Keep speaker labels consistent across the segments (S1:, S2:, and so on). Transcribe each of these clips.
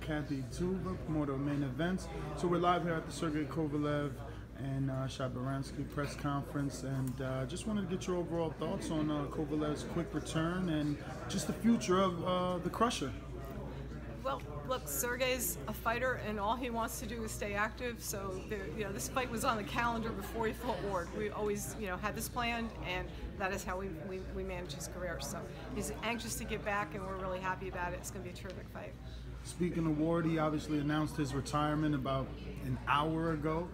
S1: Kathy Duva, promoter of Main Events. So we're live here at the Sergey Kovalev and Shabaranski press conference, and just wanted to get your overall thoughts on Kovalev's quick return and just the future of the Crusher.
S2: Well, look, Sergey's a fighter, and all he wants to do is stay active. So, this fight was on the calendar before he fought Ward. We always, had this planned, and that is how we manage his career. So, he's anxious to get back, and we're really happy about it. It's going to be a terrific fight.
S1: Speaking of Ward, he obviously announced his retirement about an hour ago.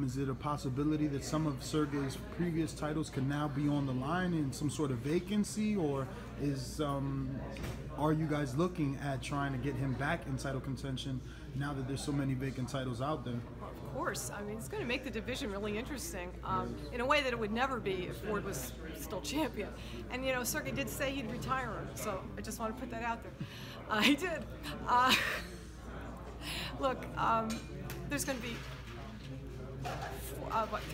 S1: Is it a possibility that some of Sergey's previous titles can now be on the line in some sort of vacancy, or are you guys looking at trying to get him back in title contention now that there's so many vacant titles out there?
S2: Of course. I mean, it's going to make the division really interesting in a way that it would never be if Ward was still champion. And, Sergey did say he'd retire him, so I just want to put that out there. He did. Look, there's going to be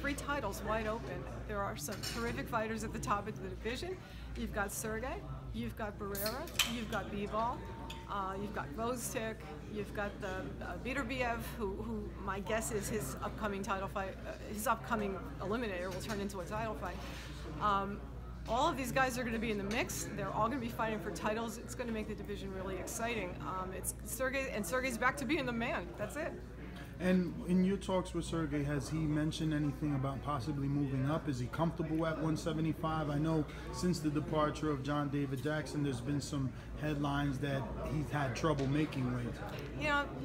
S2: 3 titles wide open. There are some terrific fighters at the top of the division. You've got Sergey, you've got Barrera, you've got Bivol, you've got Gvozdyk, you've got the Beterbiev, who my guess is his upcoming title fight, his upcoming eliminator will turn into a title fight. All of these guys are going to be in the mix. They're all going to be fighting for titles. It's going to make the division really exciting. It's Sergey, and Sergey's back to being the man. That's it.
S1: And in your talks with Sergey, has he mentioned anything about possibly moving up? Is he comfortable at 175? I know since the departure of John David Jackson, there's been some headlines that he's had trouble making weight.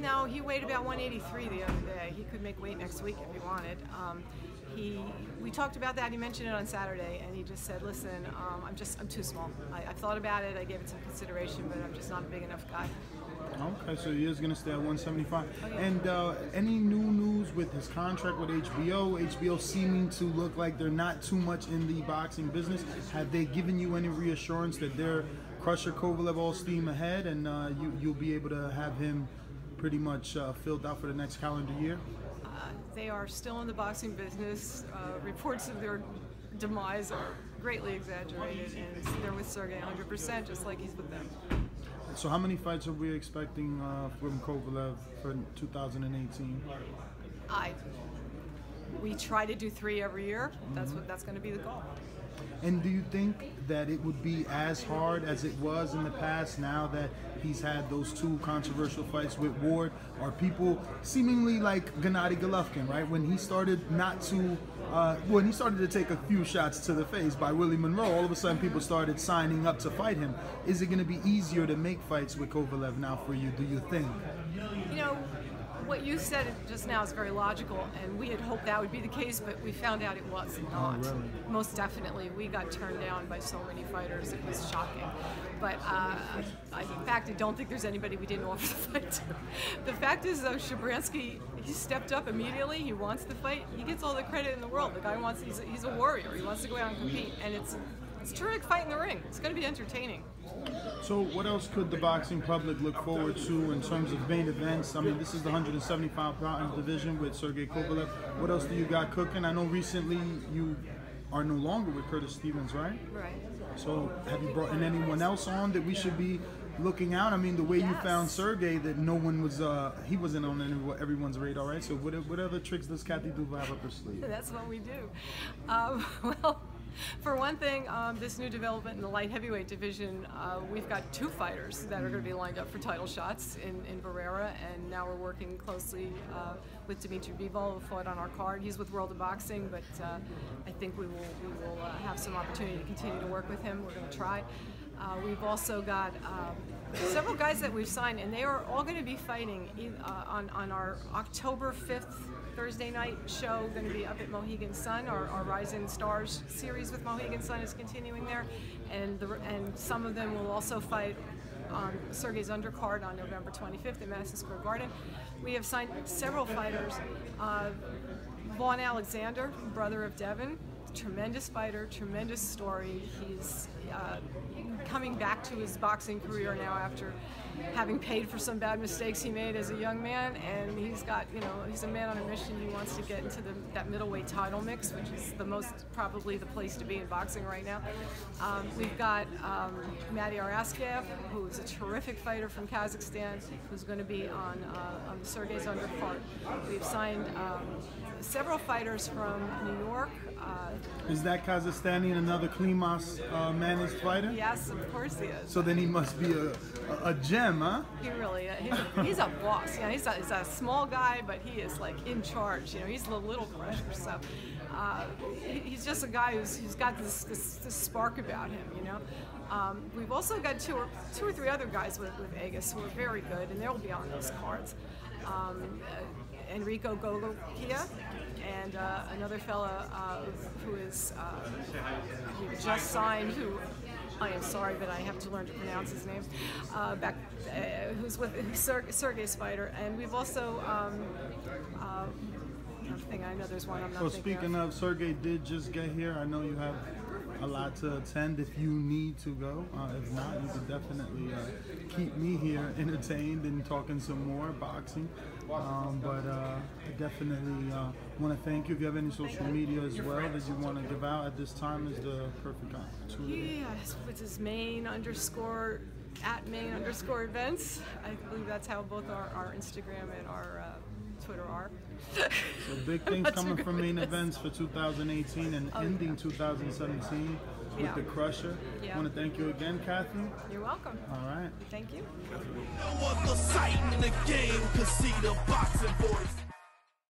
S2: No, he weighed about 183 the other day. He could make weight next week if he wanted. We talked about that. He mentioned it on Saturday, and he just said, "Listen, I'm too small. I've thought about it. I gave it some consideration, but I'm just not a big enough guy."
S1: Okay, so he is going to stay at 175.
S2: Oh, yeah.
S1: And any new news with his contract with HBO? HBO seeming to look like they're not too much in the boxing business. Have they given you any reassurance that they're Crusher Kovalev all steam ahead, and you'll be able to have him pretty much filled out for the next calendar year?
S2: They are still in the boxing business. Reports of their demise are greatly exaggerated, and they're with Sergey 100%, just like he's with them.
S1: So how many fights are we expecting from Kovalev for 2018?
S2: We try to do 3 every year. That's going to be the goal.
S1: And do you think that it would be as hard as it was in the past now that he's had those 2 controversial fights with Ward? Are people seemingly like Gennady Golovkin, right? When he started when he started to take a few shots to the face by Willie Monroe, all of a sudden people started signing up to fight him. Is it going to be easier to make fights with Kovalev now for you, do you think?
S2: What you said just now is very logical, and we had hoped that would be the case, but we found out it was not.
S1: Oh, really?
S2: Most definitely. We got turned down by so many fighters, it was shocking. But in fact, I don't think there's anybody we didn't offer the fight to. The fact is, though, Shabaranski, he stepped up immediately. He wants the fight. He gets all the credit in the world. The guy he's a warrior. He wants to go out and compete, and it's a terrific fight in the ring. It's going to be entertaining.
S1: So what else could the boxing public look forward to in terms of main events? I mean, this is the 175-pound division with Sergey Kovalev. What else do you got cooking? I know recently you are no longer with Curtis Stevens, right?
S2: Right.
S1: So have you brought in anyone else on that we should be looking out? I mean, the way you found Sergey, that no one was, he wasn't on everyone's radar, right? So what other tricks does Kathy Duva have up her sleeve?
S2: That's what we do. Well, for one thing, this new development in the light heavyweight division, we've got 2 fighters that are going to be lined up for title shots in Barrera, and now we're working closely with Dmitry Bivol, who fought on our card. He's with World of Boxing, but I think we will have some opportunity to continue to work with him. We're going to try. We've also got several guys that we've signed, and they are all going to be fighting on our October 5th Thursday night show, going to be up at Mohegan Sun. Our Rising Stars series with Mohegan Sun is continuing there, and some of them will also fight on Sergey's undercard on November 25th at Madison Square Garden. We have signed several fighters. Vaughn Alexander, brother of Devin, tremendous fighter, tremendous story. He's coming back to his boxing career now after having paid for some bad mistakes he made as a young man, and he's got, he's a man on a mission. He wants to get into that middleweight title mix, which is probably the place to be in boxing right now. We've got Mady Araskev, who's a terrific fighter from Kazakhstan, who's going to be on Sergey's undercard. We've signed several fighters from New York.
S1: Is that Kazakhstani another Klimas managed fighter?
S2: Yes, of course he is.
S1: So then he must be a gem, huh?
S2: He really is. He's a boss. He's a small guy, but he is like in charge. He's the little crusher. So he's just a guy who's got this spark about him. We've also got two or three other guys with Aegis who are very good, and they'll be on those cards. Enrico Gogokia and another fella who just signed, who I am sorry, but I have to learn to pronounce his name, who's with Sergey's fighter. And we've also, I know there's one I'm not thinking of.
S1: Speaking of, Sergey did just get here. I know you have a lot to attend if you need to go. If not, you can definitely keep me here entertained and talking some more boxing. But I definitely want to thank you. If you have any social media as well that you want to give out at this time, is the perfect opportunity.
S2: Yes, which is @main_events. I believe that's how both our Instagram and our Twitter are.
S1: So big things coming from Main Events for 2018 and ending 2017 with the Crusher. I want to thank you again, Kathy.
S2: You're welcome.
S1: All right.
S2: Thank you.
S3: No other sight in the game could see the boxing voice.